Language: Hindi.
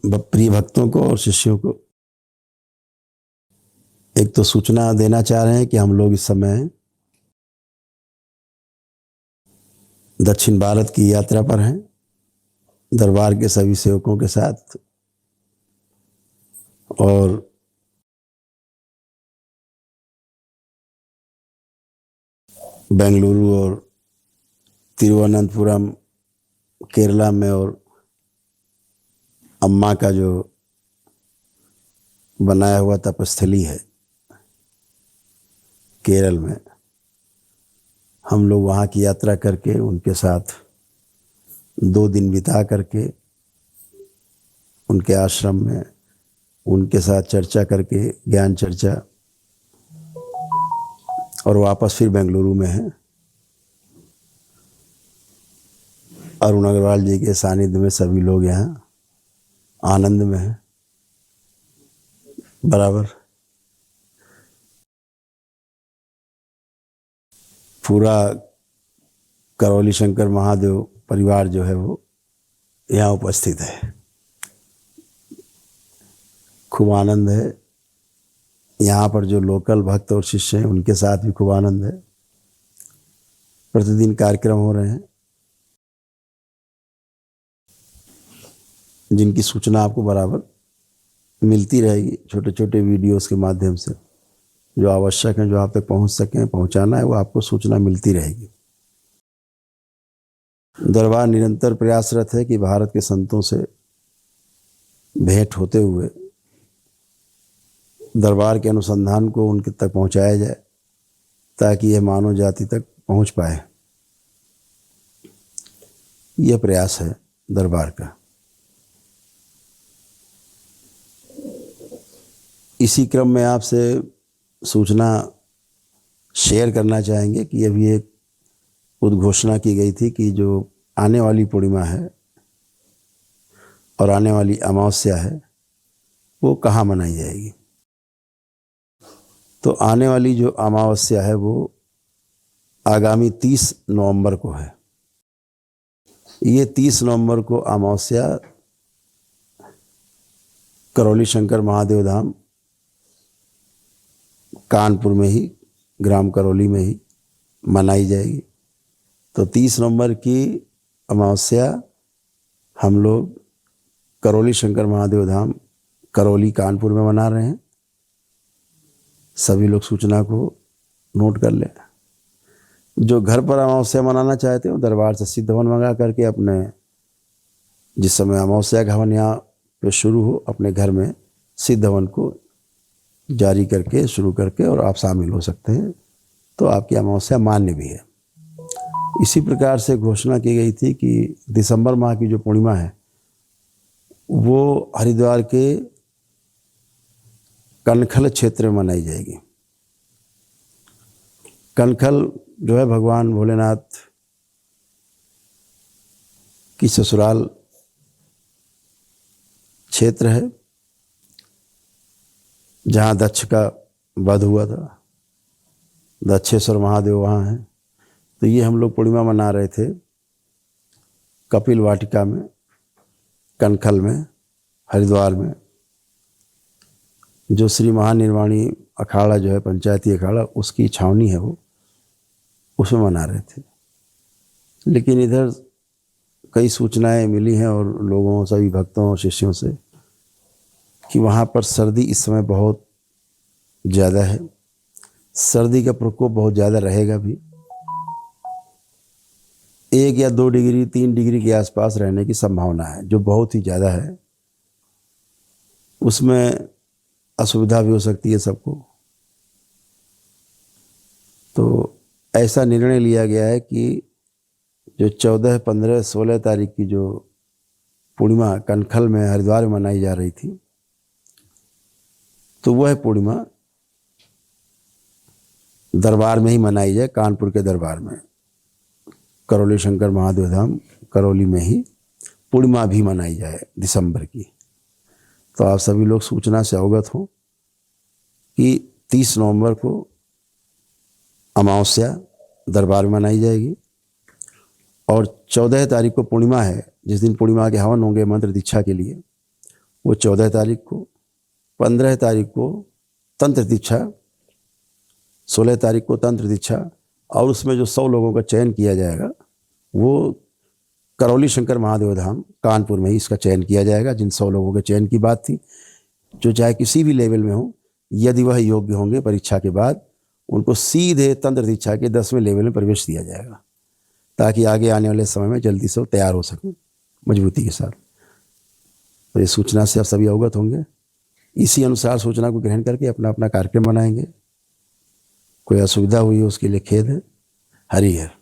प्रिय भक्तों को और शिष्यों को एक तो सूचना देना चाह रहे हैं कि हम लोग इस समय दक्षिण भारत की यात्रा पर हैं, दरबार के सभी सेवकों के साथ। और बेंगलुरु और तिरुवनंतपुरम केरला में, और अम्मा का जो बनाया हुआ तपस्थली है केरल में, हम लोग वहाँ की यात्रा करके उनके साथ 2 दिन बिता करके उनके आश्रम में उनके साथ चर्चा करके, ज्ञान चर्चा, और वापस फिर बेंगलुरु में हैं। अरुण अग्रवाल जी के सानिध्य में सभी लोग यहाँ आनंद में हैं। बराबर पूरा करौली शंकर महादेव परिवार जो है वो यहाँ उपस्थित है। खूब आनंद है। यहाँ पर जो लोकल भक्त और शिष्य हैं उनके साथ भी खूब आनंद है। प्रतिदिन कार्यक्रम हो रहे हैं जिनकी सूचना आपको बराबर मिलती रहेगी, छोटे छोटे वीडियोस के माध्यम से जो आवश्यक है, जो आप तक पहुंच सकें, पहुंचाना है, वो आपको सूचना मिलती रहेगी। दरबार निरंतर प्रयासरत है कि भारत के संतों से भेंट होते हुए दरबार के अनुसंधान को उनके तक पहुंचाया जाए, ताकि यह मानव जाति तक पहुंच पाए। यह प्रयास है दरबार का। इसी क्रम में आपसे सूचना शेयर करना चाहेंगे कि अभी एक उद्घोषणा की गई थी कि जो आने वाली पूर्णिमा है और आने वाली अमावस्या है वो कहाँ मनाई जाएगी। तो आने वाली जो अमावस्या है वो आगामी 30 नवंबर को है। ये 30 नवंबर को अमावस्या करौली शंकर महादेव धाम कानपुर में ही, ग्राम करौली में ही मनाई जाएगी। तो 30 नवंबर की अमावस्या हम लोग करौली शंकर महादेव धाम करौली कानपुर में मना रहे हैं। सभी लोग सूचना को नोट कर लें। जो घर पर अमावस्या मनाना चाहते हो, दरबार से सिद्ध हवन मंगा करके अपने, जिस समय अमावस्या का हवन यहाँ पे शुरू हो, अपने घर में सिद्ध हवन को जारी करके, शुरू करके, और आप शामिल हो सकते हैं। तो आपकी अमावस्या मान्य भी है। इसी प्रकार से घोषणा की गई थी कि दिसंबर माह की जो पूर्णिमा है वो हरिद्वार के कनखल क्षेत्र में मनाई जाएगी। कनखल जो है भगवान भोलेनाथ की ससुराल क्षेत्र है, जहाँ दक्ष का वध हुआ था। दक्षेश्वर महादेव वहाँ हैं। तो ये हम लोग पूर्णिमा मना रहे थे कपिल वाटिका में, कनखल में, हरिद्वार में। जो श्री महानिर्वाणी अखाड़ा जो है, पंचायती अखाड़ा, उसकी छावनी है वो, उसमें मना रहे थे। लेकिन इधर कई सूचनाएं मिली हैं और लोगों, सभी भक्तों और शिष्यों से, कि वहाँ पर सर्दी इस समय बहुत ज़्यादा है। सर्दी का प्रकोप बहुत ज़्यादा रहेगा भी। 1 या 2 डिग्री, 3 डिग्री के आसपास रहने की संभावना है, जो बहुत ही ज़्यादा है। उसमें असुविधा भी हो सकती है सबको। तो ऐसा निर्णय लिया गया है कि जो 14, 15, 16 तारीख की जो पूर्णिमा कनखल में, हरिद्वार में मनाई जा रही थी, तो वह पूर्णिमा दरबार में ही मनाई जाए। कानपुर के दरबार में, करौली शंकर महादेव धाम करौली में ही पूर्णिमा भी मनाई जाए दिसंबर की। तो आप सभी लोग सूचना से अवगत हों कि 30 नवंबर को अमावस्या दरबार में मनाई जाएगी और 14 तारीख को पूर्णिमा है, जिस दिन पूर्णिमा के हवन होंगे मंत्र दीक्षा के लिए। वो 14 तारीख को, 15 तारीख को तंत्र दीक्षा, 16 तारीख को तंत्र दीक्षा, और उसमें जो 100 लोगों का चयन किया जाएगा वो करौली शंकर महादेव धाम कानपुर में ही इसका चयन किया जाएगा। जिन 100 लोगों के चयन की बात थी, जो चाहे किसी भी लेवल में हो, यदि वह योग्य होंगे, परीक्षा के बाद उनको सीधे तंत्र दीक्षा के 10वें लेवल में प्रवेश दिया जाएगा, ताकि आगे आने वाले समय में जल्दी से वो तैयार हो सकें मजबूती के साथ। तो इस सूचना से आप सभी अवगत होंगे। इसी अनुसार सूचना को ग्रहण करके अपना अपना कार्यक्रम बनाएंगे। कोई असुविधा हुई हो उसके लिए खेद है। हरि हर।